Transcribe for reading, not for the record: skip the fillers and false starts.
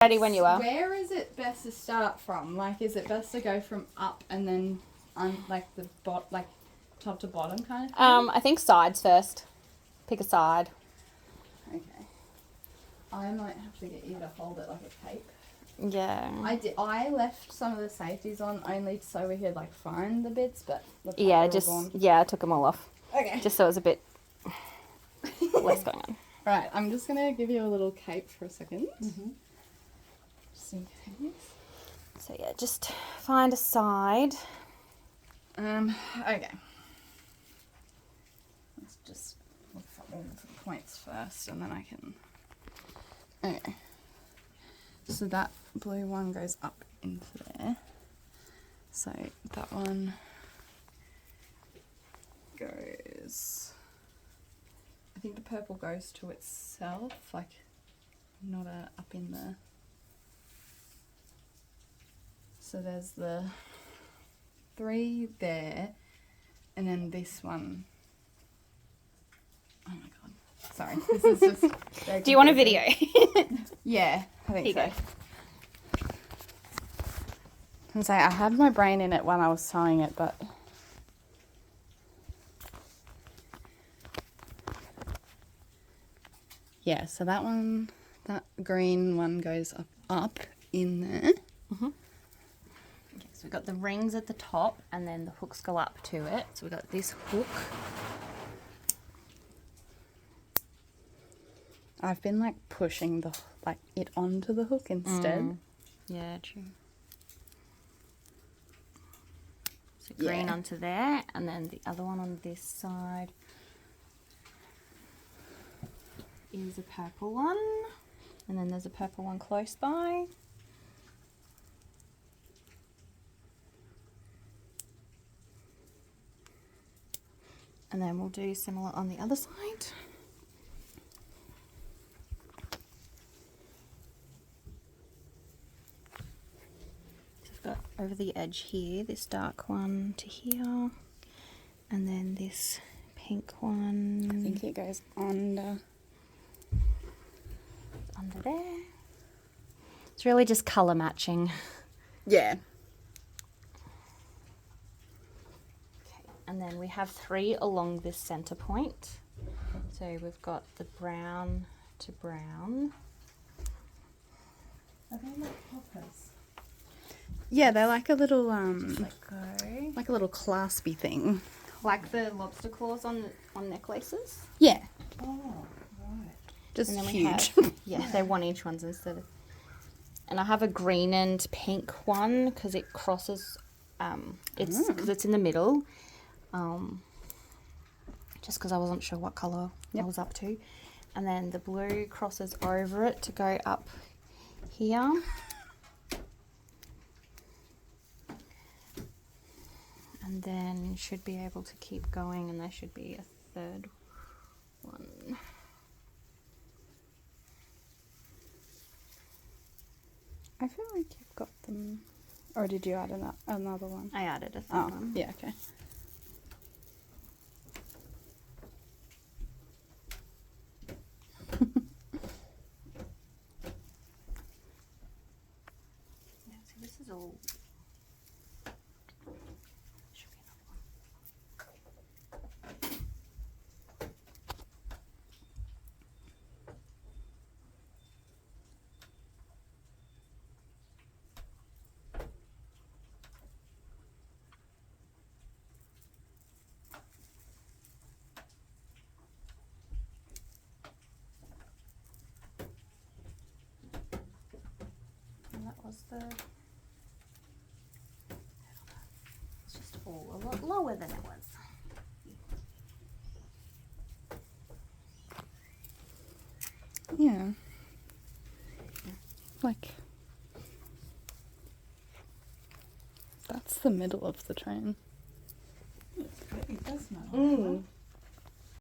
Ready when you are. Where is it best to start from? Like, is it best to go from up and then like the top to bottom kind of thing? I think sides first. Pick a side. Okay. I might have to get you to hold it like a cape. Yeah. I left some of the safeties on only so we could like find the bits, but Yeah, I took them all off. Okay. Just so it was a bit less going on. Right, I'm just gonna give you a little cape for a second. Mm-hmm. Just in case. So yeah, just find a side. Okay. Let's just look for all the points first and then I can... Okay. So that blue one goes up into there. So that one goes... I think the purple goes to itself, like not up in the... So there's the 3 there, and then this one. Oh my god! Sorry, this is just. Do you want a video? Yeah, I think Here so. And say I had my brain in it when I was sewing it, but. Yeah, so that one, that green one goes up in there. Mm-hmm. Okay, so we've got the rings at the top and then the hooks go up to it. So we've got this hook. I've been like pushing it onto the hook instead. Yeah, true. So green onto there and then the other one on this side is a purple one. And then there's a purple one close by. And then we'll do similar on the other side. So I've got over the edge here, this dark one to here, and then this pink one. I think it goes under There. It's really just colour matching. Yeah. And then we have 3 along this centre point. So we've got the brown to brown. Are they like poppers? Yeah, they're like a little like a little claspy thing. Like the lobster claws on necklaces. Yeah. Oh, right. Just And then huge. we have, they're 1-inch ones instead of. And I have a green and pink one because it crosses. It's because it's in the middle. Just because I wasn't sure what colour I was up to. And then the blue crosses over it to go up here. And then should be able to keep going, and there should be a 3rd one. I feel like you've got them. Or did you add another one? I added a 3rd one. Yeah, okay. Yeah, so this is all. Should be another one. And that was the. It's just all a lot lower than it was. Yeah. Like, that's the middle of the train. It does smell. Mm.